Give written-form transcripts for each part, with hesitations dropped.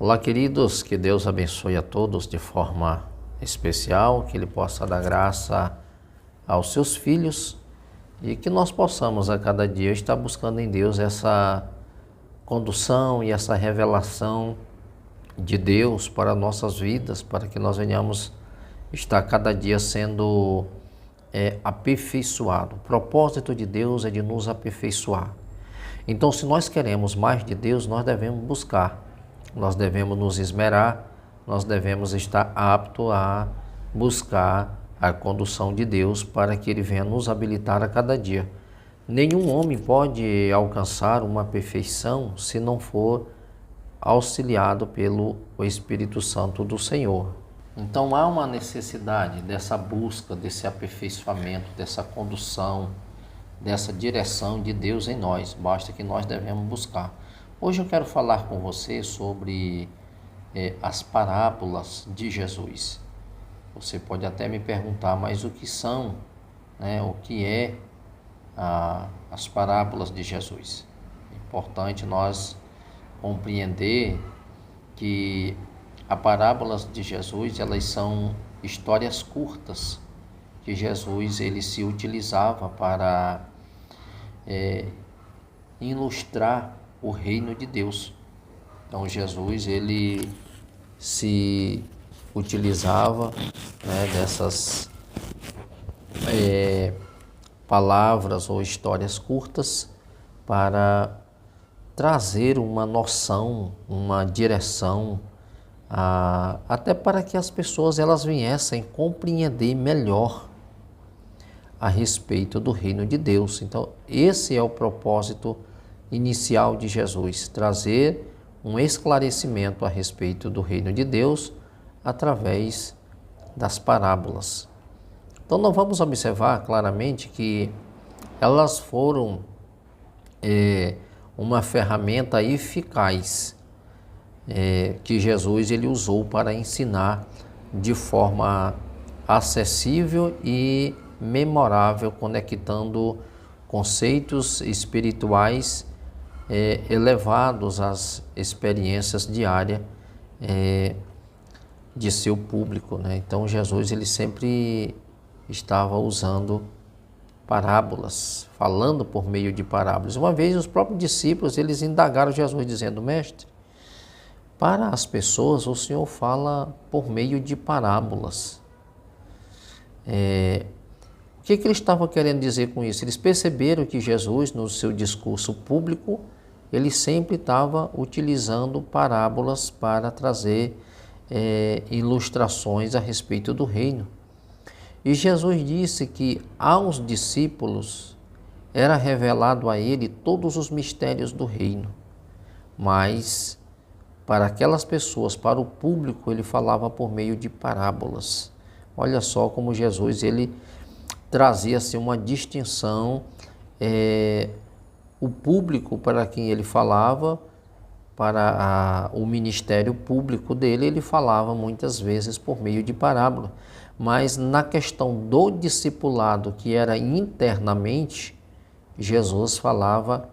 Olá, queridos, que Deus abençoe a todos de forma especial, que Ele possa dar graça aos seus filhos e que nós possamos a cada dia estar buscando em Deus essa condução e essa revelação de Deus para nossas vidas, para que nós venhamos estar cada dia sendo aperfeiçoado. O propósito de Deus é de nos aperfeiçoar. Então, se nós queremos mais de Deus, nós devemos buscar, nós devemos nos esmerar, nós devemos estar aptos a buscar a condução de Deus para que Ele venha nos habilitar a cada dia. Nenhum homem pode alcançar uma perfeição se não for auxiliado pelo Espírito Santo do Senhor. Então há uma necessidade dessa busca, desse aperfeiçoamento, dessa condução, dessa direção de Deus em nós. Basta que nós devemos buscar. Hoje eu quero falar com você sobre as parábolas de Jesus. Você pode até me perguntar, mas o que são, o que é as parábolas de Jesus? É importante nós compreender que as parábolas de Jesus, elas são histórias curtas que Jesus ele se utilizava para ilustrar o reino de Deus. Então Jesus ele se utilizava dessas palavras ou histórias curtas para trazer uma noção, uma direção, até para que as pessoas elas viessem compreender melhor a respeito do reino de Deus. Então esse é o propósito inicial de Jesus, trazer um esclarecimento a respeito do reino de Deus através das parábolas. Então nós vamos observar claramente que elas foram uma ferramenta eficaz que Jesus ele usou para ensinar de forma acessível e memorável, conectando conceitos espirituais elevados às experiências diárias de seu público, Então Jesus ele sempre estava usando parábolas, falando por meio de parábolas. Uma vez os próprios discípulos eles indagaram Jesus dizendo: Mestre, para as pessoas o Senhor fala por meio de parábolas. O que ele estava querendo dizer com isso? Eles perceberam que Jesus, no seu discurso público, ele sempre estava utilizando parábolas para trazer ilustrações a respeito do reino. E Jesus disse que aos discípulos era revelado a ele todos os mistérios do reino, mas para aquelas pessoas, para o público, ele falava por meio de parábolas. Olha só como Jesus ele trazia-se uma distinção, o público para quem ele falava, para o ministério público dele, ele falava muitas vezes por meio de parábola. Mas na questão do discipulado, que era internamente, Jesus falava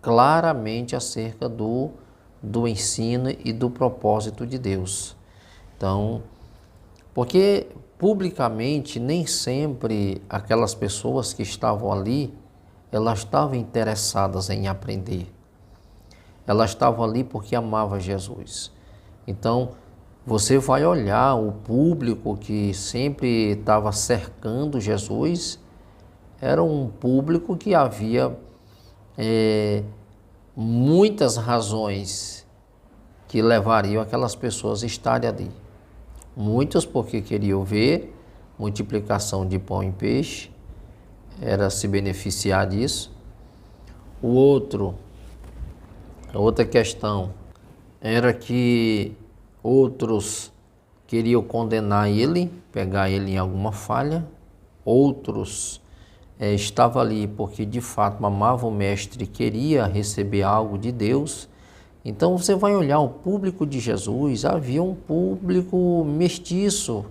claramente acerca do ensino e do propósito de Deus. Então, porque publicamente nem sempre aquelas pessoas que estavam ali, elas estavam interessadas em aprender. Elas estavam ali porque amavam Jesus. Então, você vai olhar o público que sempre estava cercando Jesus, era um público que havia muitas razões que levariam aquelas pessoas a estarem ali. Muitos porque queriam ver multiplicação de pão e peixe, era se beneficiar disso. Outra questão era que outros queriam condenar ele, pegar ele em alguma falha. Outros estavam ali porque de fato amavam o mestre e queria receber algo de Deus. Então você vai olhar o público de Jesus, havia um público mestiço.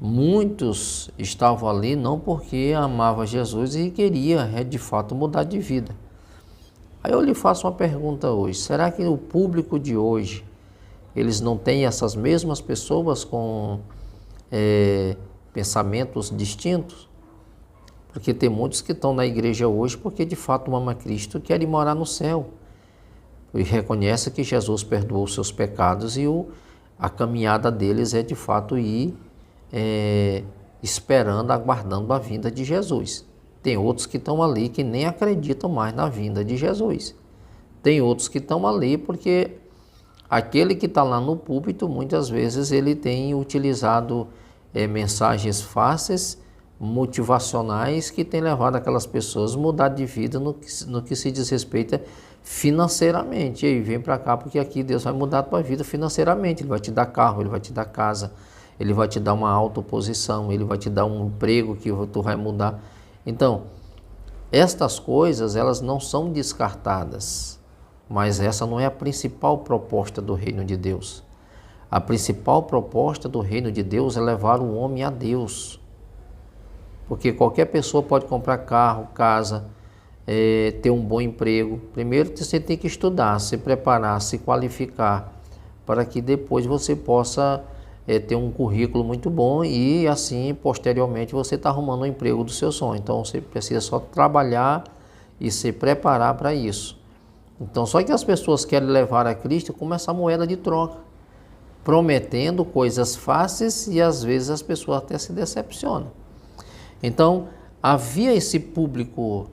Muitos estavam ali não porque amavam Jesus e queria de fato mudar de vida. Aí eu lhe faço uma pergunta hoje: será que o público de hoje eles não têm essas mesmas pessoas com pensamentos distintos? Porque tem muitos que estão na igreja hoje porque de fato amam a Cristo e querem morar no céu. E reconhece que Jesus perdoou os seus pecados e a caminhada deles é de fato ir esperando, aguardando a vinda de Jesus. Tem outros que estão ali que nem acreditam mais na vinda de Jesus. Tem outros que estão ali porque aquele que está lá no púlpito, muitas vezes ele tem utilizado mensagens fáceis, motivacionais, que tem levado aquelas pessoas a mudar de vida no que se diz respeito financeiramente. E aí vem para cá porque aqui Deus vai mudar a tua vida financeiramente. Ele vai te dar carro, Ele vai te dar casa, Ele vai te dar uma alta posição, Ele vai te dar um emprego que tu vai mudar. Então, estas coisas, elas não são descartadas, mas essa não é a principal proposta do reino de Deus. A principal proposta do reino de Deus é levar o homem a Deus. Porque qualquer pessoa pode comprar carro, casa, ter um bom emprego. Primeiro você tem que estudar, se preparar, se qualificar, para que depois você possa ter um currículo muito bom e assim, posteriormente, você está arrumando o emprego do seu sonho. Então você precisa só trabalhar e se preparar para isso. Então, só que as pessoas querem levar a Cristo como essa moeda de troca, prometendo coisas fáceis e às vezes as pessoas até se decepcionam. Então, havia esse público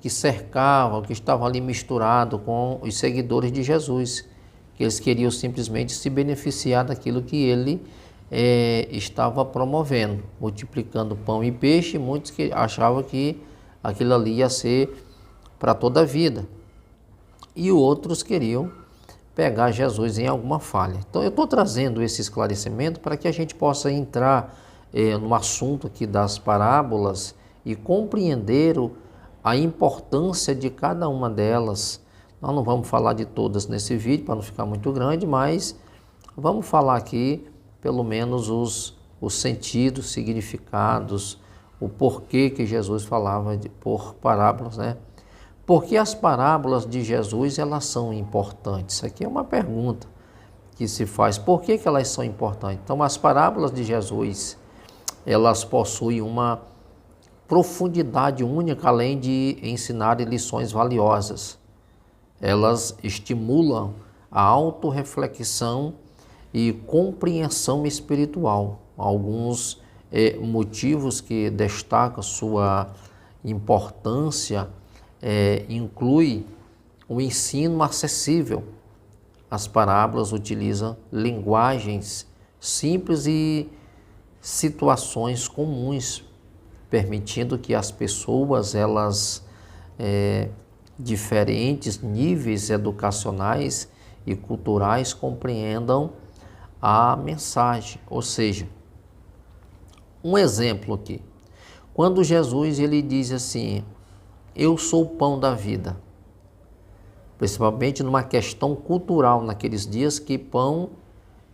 que cercava, que estava ali misturado com os seguidores de Jesus, que eles queriam simplesmente se beneficiar daquilo que ele estava promovendo, multiplicando pão e peixe. Muitos que achavam que aquilo ali ia ser para toda a vida, e outros queriam pegar Jesus em alguma falha. Então eu estou trazendo esse esclarecimento para que a gente possa entrar no assunto aqui das parábolas e compreender a importância de cada uma delas. Nós não vamos falar de todas nesse vídeo para não ficar muito grande, mas vamos falar aqui pelo menos os sentidos, significados, o porquê que Jesus falava por parábolas, né? Porque as parábolas de Jesus, elas são importantes? Isso aqui é uma pergunta que se faz. Por que elas são importantes? Então, as parábolas de Jesus, elas possuem uma profundidade única, além de ensinar lições valiosas. Elas estimulam a autorreflexão e compreensão espiritual. Alguns motivos que destacam sua importância inclui o ensino acessível. As parábolas utilizam linguagens simples e situações comuns, permitindo que as pessoas, diferentes níveis educacionais e culturais, compreendam a mensagem. Ou seja, um exemplo aqui, quando Jesus ele diz assim: eu sou o pão da vida, principalmente numa questão cultural naqueles dias, que pão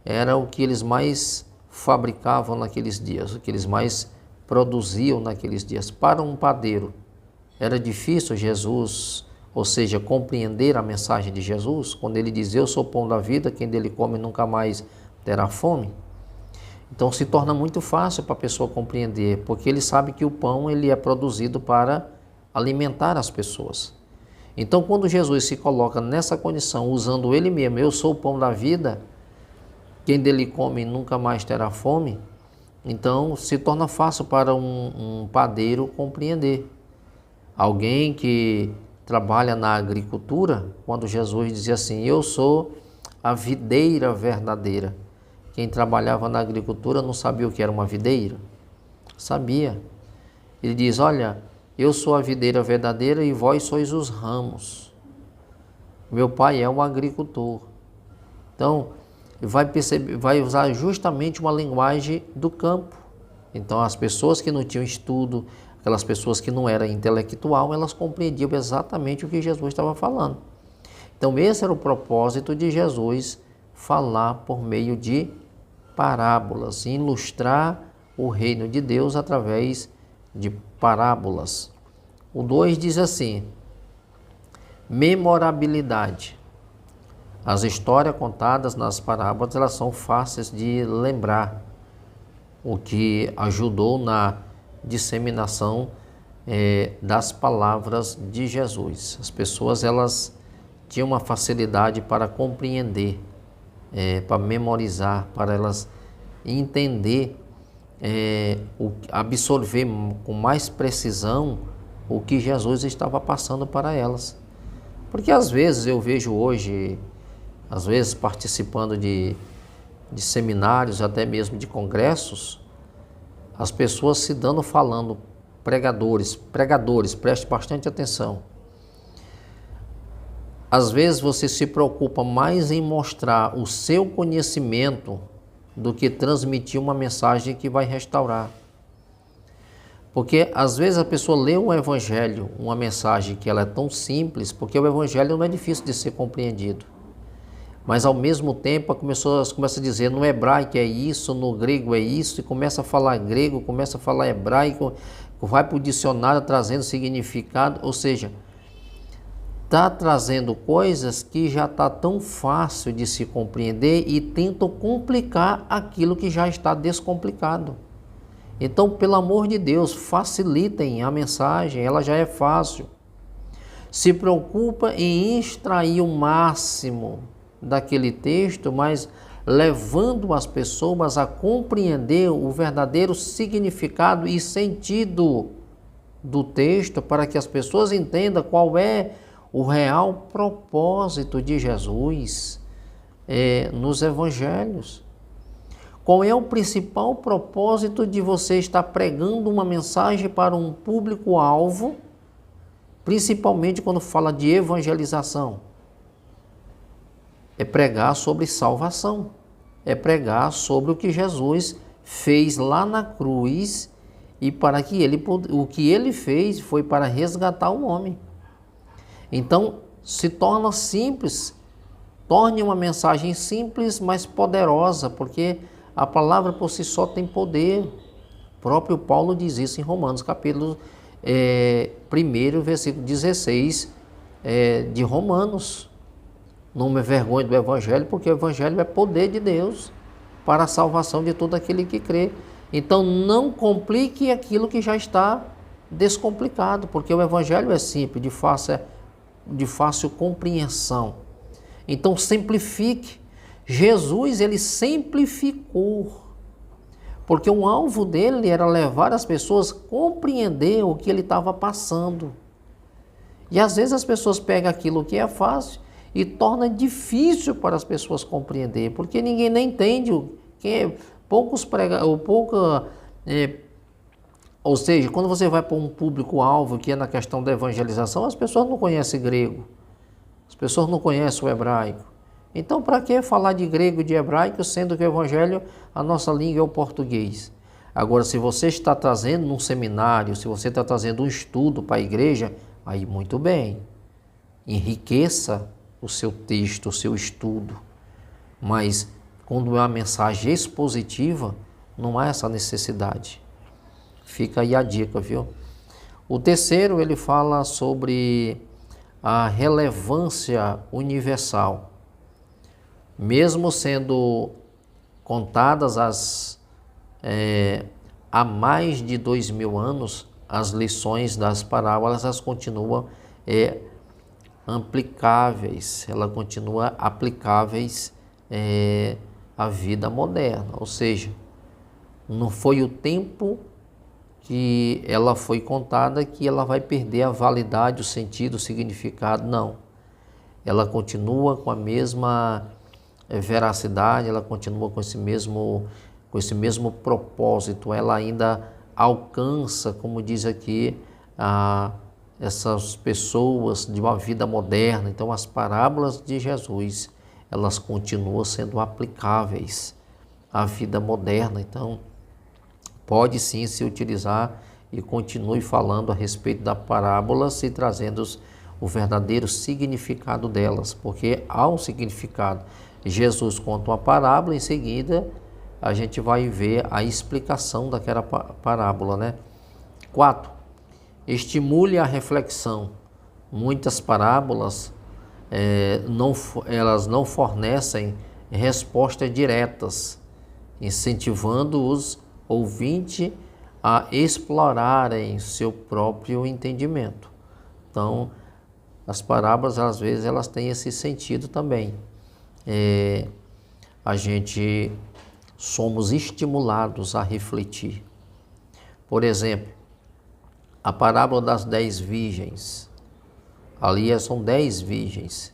era o que eles mais fabricavam naqueles dias, o que eles mais produziam naqueles dias. Para um padeiro era difícil Jesus, ou seja, compreender a mensagem de Jesus, quando ele diz: eu sou o pão da vida, quem dele come nunca mais terá fome. Então se torna muito fácil para a pessoa compreender, porque ele sabe que o pão ele é produzido para alimentar as pessoas. Então, quando Jesus se coloca nessa condição, usando ele mesmo: eu sou o pão da vida, quem dele come nunca mais terá fome, então se torna fácil para um padeiro compreender. Alguém que trabalha na agricultura, quando Jesus dizia assim: eu sou a videira verdadeira. Quem trabalhava na agricultura não sabia o que era uma videira? Sabia. Ele diz: olha, eu sou a videira verdadeira e vós sois os ramos. Meu pai é um agricultor. Então, vai usar justamente uma linguagem do campo. Então, as pessoas que não tinham estudo, aquelas pessoas que não eram intelectual, elas compreendiam exatamente o que Jesus estava falando. Então, esse era o propósito de Jesus, falar por meio de parábolas, ilustrar o reino de Deus através de parábolas. O 2 diz assim: memorabilidade. As histórias contadas nas parábolas, elas são fáceis de lembrar, o que ajudou na disseminação das palavras de Jesus. As pessoas, elas tinham uma facilidade para compreender, para memorizar, para elas entender, absorver com mais precisão o que Jesus estava passando para elas. Porque às vezes eu vejo hoje, às vezes participando de seminários, até mesmo de congressos, as pessoas se dando falando, pregadores, preste bastante atenção. Às vezes você se preocupa mais em mostrar o seu conhecimento do que transmitir uma mensagem que vai restaurar. Porque às vezes a pessoa lê um evangelho, uma mensagem que ela é tão simples, porque o evangelho não é difícil de ser compreendido. Mas ao mesmo tempo a pessoa começa a dizer, no hebraico é isso, no grego é isso, e começa a falar grego, começa a falar hebraico, vai para o dicionário trazendo significado, ou seja, está trazendo coisas que já está tão fácil de se compreender e tentam complicar aquilo que já está descomplicado. Então, pelo amor de Deus, facilitem a mensagem, ela já é fácil. Se preocupa em extrair o máximo daquele texto, mas levando as pessoas a compreender o verdadeiro significado e sentido do texto, para que as pessoas entendam qual é o real propósito de Jesus nos evangelhos. Qual é o principal propósito de você estar pregando uma mensagem para um público-alvo, principalmente quando fala de evangelização? É pregar sobre salvação, é pregar sobre o que Jesus fez lá na cruz e para que o que ele fez foi para resgatar o homem. Então, se torna simples, torne uma mensagem simples, mas poderosa, porque a palavra por si só tem poder. O próprio Paulo diz isso em Romanos, capítulo 1, versículo 16 de Romanos. Não me vergonhe do Evangelho, porque o Evangelho é poder de Deus para a salvação de todo aquele que crê. Então não complique aquilo que já está descomplicado, porque o Evangelho é simples, de fácil compreensão. Então simplifique. Jesus, ele simplificou, porque o alvo dele era levar as pessoas a compreender o que ele estava passando. E às vezes as pessoas pegam aquilo que é fácil e torna difícil para as pessoas compreender, porque ninguém nem entende ou seja, quando você vai para um público-alvo que é na questão da evangelização, as pessoas não conhecem grego, as pessoas não conhecem o hebraico. Então, para que falar de grego e de hebraico, sendo que o evangelho, a nossa língua é o português? Agora, se você está trazendo num seminário, se você está trazendo um estudo para a igreja, aí muito bem, enriqueça o seu texto, o seu estudo. Mas, quando é uma mensagem expositiva, não há essa necessidade. Fica aí a dica, viu? O terceiro, ele fala sobre a relevância universal. Mesmo sendo contadas há mais de 2000 anos, as lições das parábolas, elas continuam aplicáveis, à vida moderna. Ou seja, não foi o tempo que ela foi contada que ela vai perder a validade, o sentido, o significado, não. Ela continua com a mesma veracidade, ela continua com esse mesmo propósito, ela ainda alcança, como diz aqui, essas pessoas de uma vida moderna. Então as parábolas de Jesus, elas continuam sendo aplicáveis à vida moderna. Então pode sim se utilizar e continue falando a respeito da parábola, se trazendo o verdadeiro significado delas, porque há um significado. Jesus conta uma parábola, em seguida a gente vai ver a explicação daquela parábola, né? 4. Estimule a reflexão. Muitas parábolas elas não fornecem respostas diretas, incentivando os ouvintes a explorarem seu próprio entendimento. Então, as parábolas, às vezes, elas têm esse sentido também. A gente somos estimulados a refletir. Por exemplo, a parábola das 10 virgens. Ali são 10 virgens.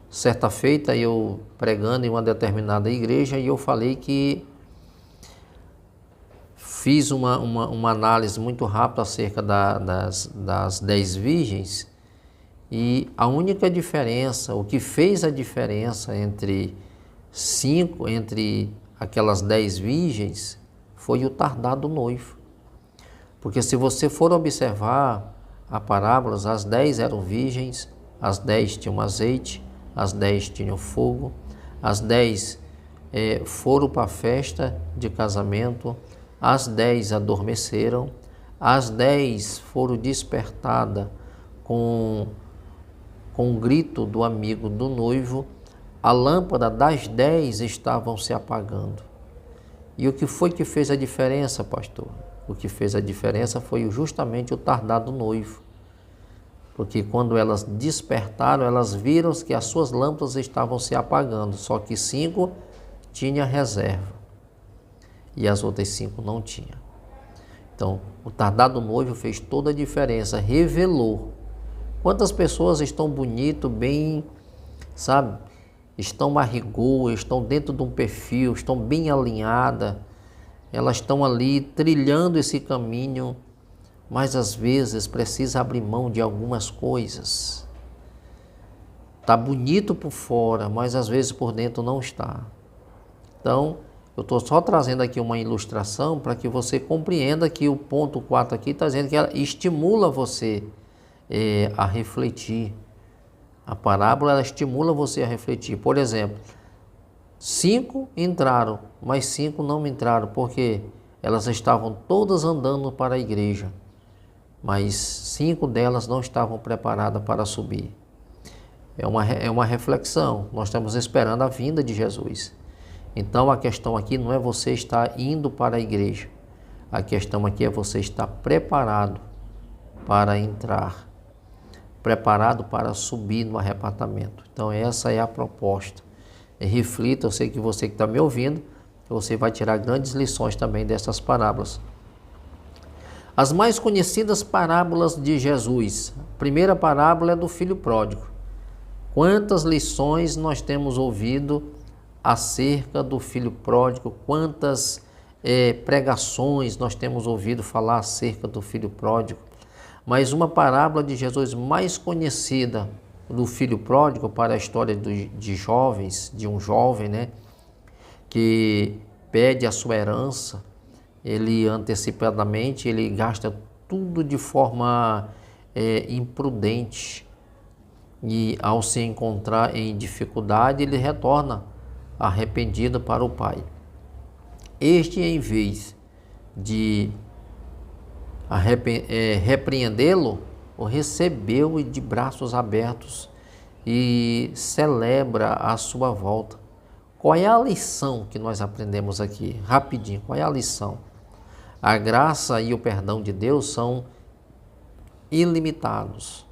Certa feita eu pregando em uma determinada igreja e eu falei que fiz uma análise muito rápida acerca das 10 virgens e a única diferença, o que fez a diferença entre aquelas 10 virgens foi o tardar do noivo. Porque se você for observar a parábola, as 10 eram virgens, as 10 tinham azeite, as 10 tinham fogo, as 10 foram para a festa de casamento, as 10 adormeceram, as 10 foram despertadas com o grito do amigo do noivo, a lâmpada das 10 estavam se apagando. E o que foi que fez a diferença, pastor? O que fez a diferença foi justamente o tardar do noivo. Porque quando elas despertaram, elas viram que as suas lâmpadas estavam se apagando, só que 5 tinham reserva e as outras 5 não tinham. Então, o tardar do noivo fez toda a diferença, revelou quantas pessoas estão bonitas, bem, sabe, estão a rigor, estão dentro de um perfil, estão bem alinhadas, elas estão ali trilhando esse caminho, mas às vezes precisa abrir mão de algumas coisas. Está bonito por fora, mas às vezes por dentro não está. Então, eu estou só trazendo aqui uma ilustração para que você compreenda que o ponto 4 aqui está dizendo que ela estimula você a refletir. A parábola ela estimula você a refletir. Por exemplo, 5 entraram, mas 5 não entraram, porque elas estavam todas andando para a igreja, mas 5 delas não estavam preparadas para subir. É uma reflexão, nós estamos esperando a vinda de Jesus. Então a questão aqui não é você estar indo para a igreja, a questão aqui é você estar preparado para entrar, preparado para subir no arrebatamento. Então essa é a proposta. Reflita, eu sei que você que está me ouvindo, você vai tirar grandes lições também dessas parábolas. As mais conhecidas parábolas de Jesus. A primeira parábola é do filho pródigo. Quantas lições nós temos ouvido acerca do filho pródigo, quantas pregações nós temos ouvido falar acerca do filho pródigo. Mas uma parábola de Jesus mais conhecida do filho pródigo para a história de jovens, de um jovem, né, que pede a sua herança, ele antecipadamente, ele gasta tudo de forma imprudente e ao se encontrar em dificuldade, ele retorna arrependido para o pai. Este, em vez de repreendê-lo, o recebeu de braços abertos e celebra a sua volta. Qual é a lição que nós aprendemos aqui? Rapidinho, qual é a lição? A graça e o perdão de Deus são ilimitados.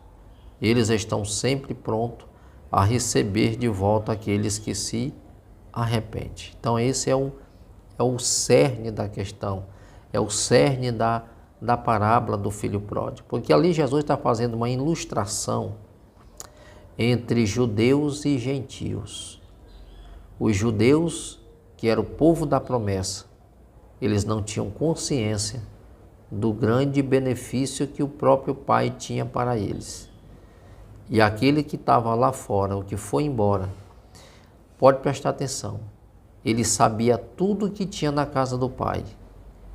Eles estão sempre prontos a receber de volta aqueles que se arrependem. Então esse é o cerne da questão, é o cerne da parábola do filho pródigo, porque ali Jesus está fazendo uma ilustração entre judeus e gentios. Os judeus, que era o povo da promessa, eles não tinham consciência do grande benefício que o próprio Pai tinha para eles. E aquele que estava lá fora, o que foi embora, pode prestar atenção, ele sabia tudo o que tinha na casa do Pai.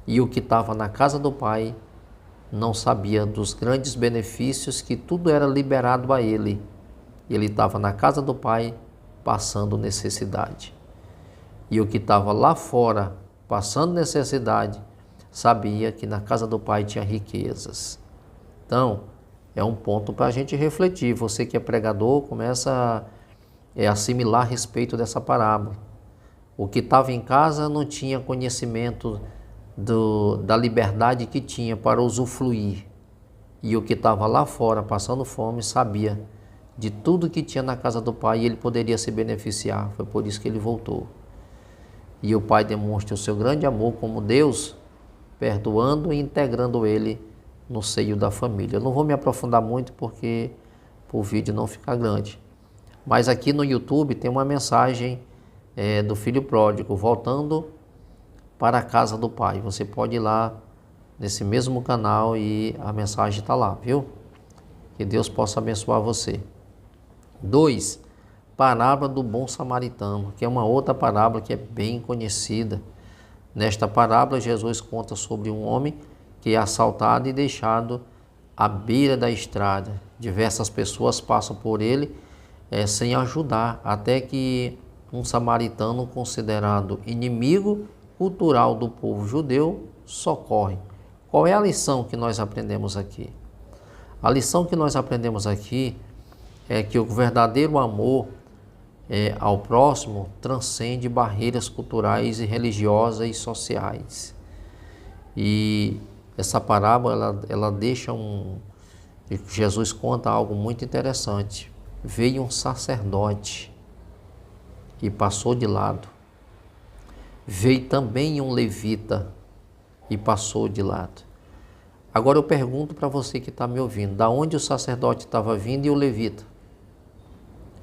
E o que estava na casa do Pai não sabia dos grandes benefícios que tudo era liberado a ele. Ele estava na casa do Pai passando necessidade. E o que estava lá fora passando necessidade sabia que na casa do Pai tinha riquezas. Então, É um ponto para a gente refletir. Você que é pregador, começa a assimilar a respeito dessa parábola. O que estava em casa não tinha conhecimento da liberdade que tinha para usufruir. E o que estava lá fora, passando fome, sabia de tudo que tinha na casa do pai e ele poderia se beneficiar. Foi por isso que ele voltou. E o pai demonstra o seu grande amor como Deus, perdoando e integrando ele no seio da família. Eu não vou me aprofundar muito porque o vídeo não fica grande. Mas aqui no YouTube tem uma mensagem do filho pródigo voltando para a casa do pai. Você pode ir lá nesse mesmo canal e a mensagem está lá, viu? Que Deus possa abençoar você. 2. Parábola do bom samaritano, que é uma outra parábola que é bem conhecida. Nesta parábola, Jesus conta sobre um homem que é assaltado e deixado à beira da estrada. Diversas pessoas passam por ele sem ajudar, até que um samaritano considerado inimigo cultural do povo judeu socorre. Qual é a lição que nós aprendemos aqui? A lição que nós aprendemos aqui é que o verdadeiro amor ao próximo transcende barreiras culturais e religiosas e sociais. E essa parábola, ela deixa Jesus conta algo muito interessante. Veio um sacerdote e passou de lado. Veio também um levita e passou de lado. Agora eu pergunto para você que está me ouvindo, da onde o sacerdote estava vindo e o levita?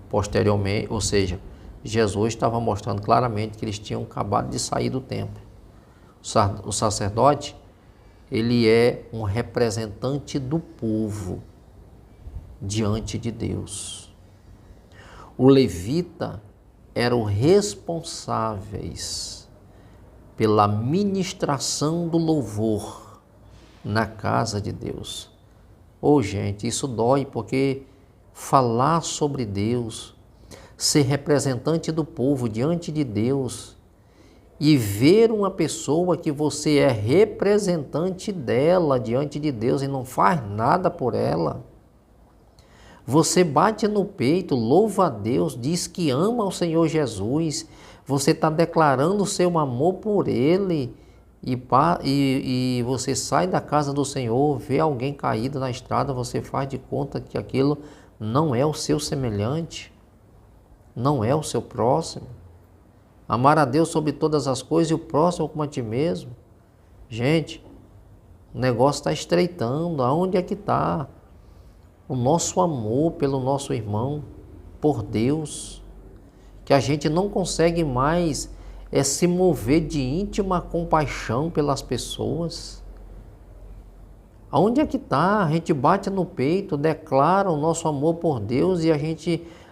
Posteriormente, ou seja, Jesus estava mostrando claramente que eles tinham acabado de sair do templo. O sacerdote, ele é um representante do povo diante de Deus. O levita eram responsáveis pela ministração do louvor na casa de Deus. Gente, isso dói porque falar sobre Deus, ser representante do povo diante de Deus e ver uma pessoa que você é representante dela diante de Deus e não faz nada por ela. Você bate no peito, louva a Deus, diz que ama o Senhor Jesus, você está declarando o seu amor por Ele e você sai da casa do Senhor, vê alguém caído na estrada, você faz de conta que aquilo não é o seu semelhante, não é o seu próximo. Amar a Deus sobre todas as coisas e o próximo como a ti mesmo. Gente, o negócio está estreitando. Aonde é que está o nosso amor pelo nosso irmão, por Deus? Que a gente não consegue mais se mover de íntima compaixão pelas pessoas. Aonde é que está? A gente bate no peito, declara o nosso amor por Deus e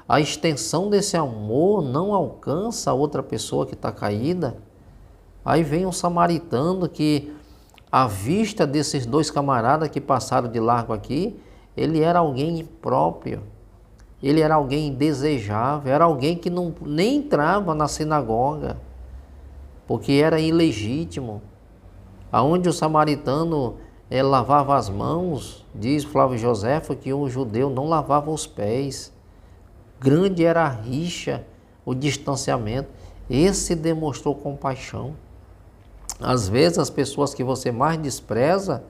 a extensão desse amor não alcança a outra pessoa que está caída. Aí vem um samaritano que, à vista desses dois camaradas que passaram de largo aqui, ele era alguém impróprio, ele era alguém indesejável, era alguém que nem entrava na sinagoga, porque era ilegítimo. Aonde o samaritano lavava as mãos, diz Flávio Joséfo que um judeu não lavava os pés. Grande era a rixa, o distanciamento. Esse demonstrou compaixão. Às vezes as pessoas que você mais despreza,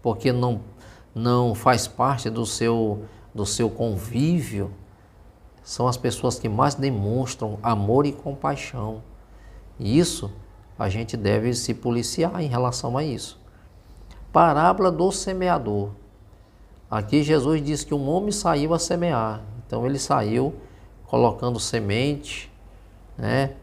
porque não faz parte do seu convívio, são as pessoas que mais demonstram amor e compaixão. E isso a gente deve se policiar em relação a isso. Parábola do semeador. Aqui Jesus diz que um homem saiu a semear. Então ele saiu colocando semente, né?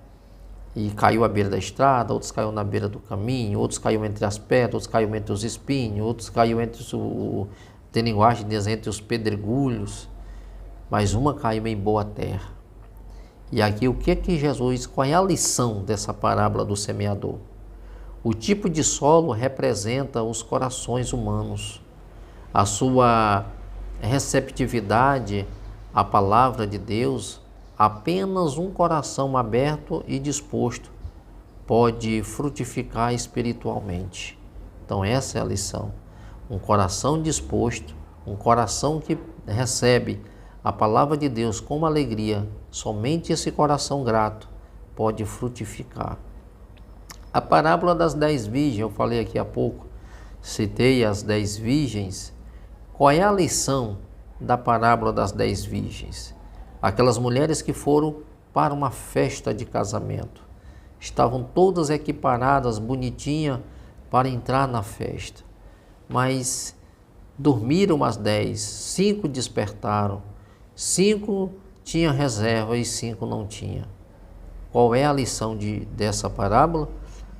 E caiu à beira da estrada, outros caiu na beira do caminho, outros caiu entre as pedras, outros caiu entre os espinhos, outros caiu tem linguagem diz entre os pedregulhos, mas uma caiu em boa terra. E aqui qual é a lição dessa parábola do semeador? O tipo de solo representa os corações humanos, a sua receptividade à palavra de Deus. Apenas um coração aberto e disposto pode frutificar espiritualmente. Então essa é a lição. Um coração disposto, Um coração que recebe a palavra de Deus com alegria, somente esse coração grato pode frutificar. A parábola das 10 virgens, eu falei aqui há pouco, citei as 10 virgens. Qual é a lição da parábola das 10 virgens? Aquelas mulheres que foram para uma festa de casamento. Estavam todas equiparadas, bonitinhas, para entrar na festa. Mas dormiram as 10, 5 despertaram, 5 tinham reserva e 5 não tinham. Qual é a lição dessa parábola?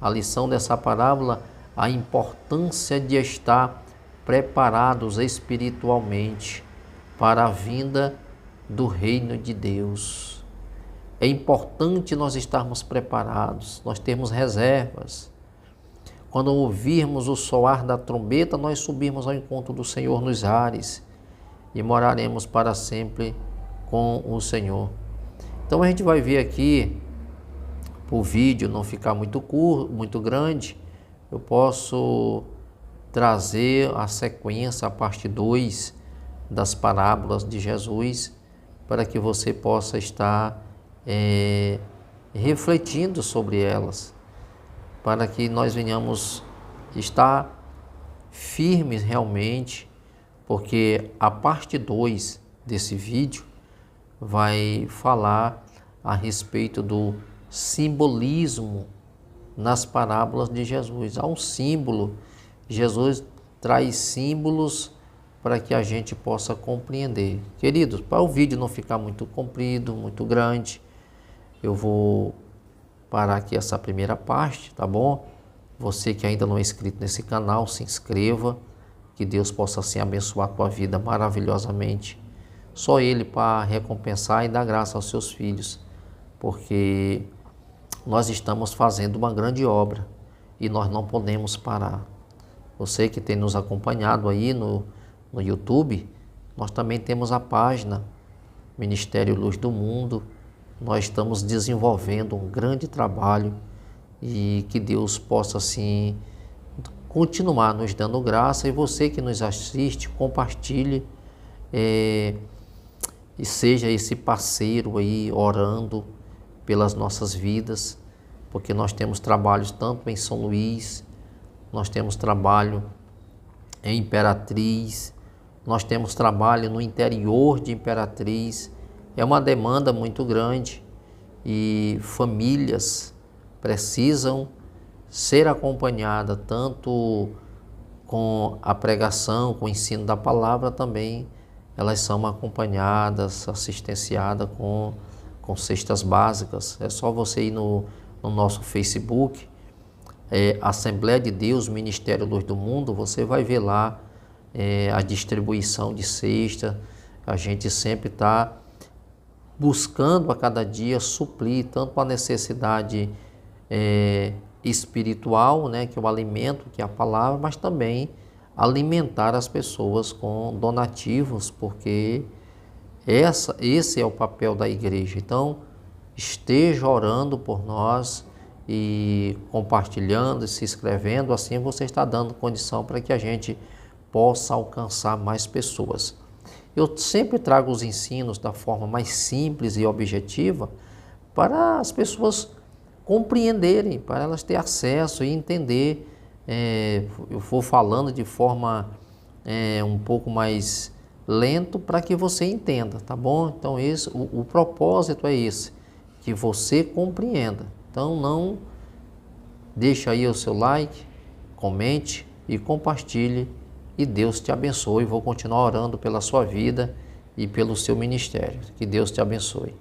A lição dessa parábola, a importância de estar preparados espiritualmente para a vinda do reino de Deus. É importante nós estarmos preparados, nós termos reservas. Quando ouvirmos o soar da trombeta, nós subirmos ao encontro do Senhor nos ares e moraremos para sempre com o Senhor. Então a gente vai ver aqui, para o vídeo não ficar muito curto, muito grande, eu posso trazer a sequência, a parte 2 das parábolas de Jesus, para que você possa estar refletindo sobre elas, para que nós venhamos estar firmes realmente, porque a parte 2 desse vídeo vai falar a respeito do simbolismo nas parábolas de Jesus. Há um símbolo, Jesus traz símbolos para que a gente possa compreender. Queridos, para o vídeo não ficar muito comprido, muito grande, eu vou parar aqui essa primeira parte, tá bom? Você que ainda não é inscrito nesse canal, se inscreva, que Deus possa assim abençoar a tua vida maravilhosamente. Só Ele para recompensar e dar graça aos seus filhos, porque nós estamos fazendo uma grande obra e nós não podemos parar. Você que tem nos acompanhado aí no YouTube, nós também temos a página Ministério Luz do Mundo. Nós estamos desenvolvendo um grande trabalho e que Deus possa assim continuar nos dando graça. E você que nos assiste, compartilhe e seja esse parceiro aí orando pelas nossas vidas, porque nós temos trabalhos tanto em São Luís, nós temos trabalho em Imperatriz, nós temos trabalho no interior de Imperatriz. É uma demanda muito grande e famílias precisam ser acompanhadas tanto com a pregação, com o ensino da palavra também. Elas são acompanhadas, assistenciadas com cestas básicas. É só você ir no nosso Facebook, Assembleia de Deus, Ministério Luz do Mundo, você vai ver lá a distribuição de cesta. A gente sempre está buscando a cada dia suprir tanto a necessidade espiritual, né, que é o alimento, que é a palavra, mas também alimentar as pessoas com donativos, porque esse é o papel da igreja. Então, esteja orando por nós e compartilhando e se inscrevendo, assim você está dando condição para que a gente possa alcançar mais pessoas. Eu sempre trago os ensinos da forma mais simples e objetiva para as pessoas compreenderem, para elas terem acesso e entender. Eu vou falando de forma um pouco mais lento para que você entenda, tá bom? Então o propósito é esse, que você compreenda. Então não deixa aí o seu like, comente e compartilhe. E Deus te abençoe. Vou continuar orando pela sua vida e pelo seu ministério. Que Deus te abençoe.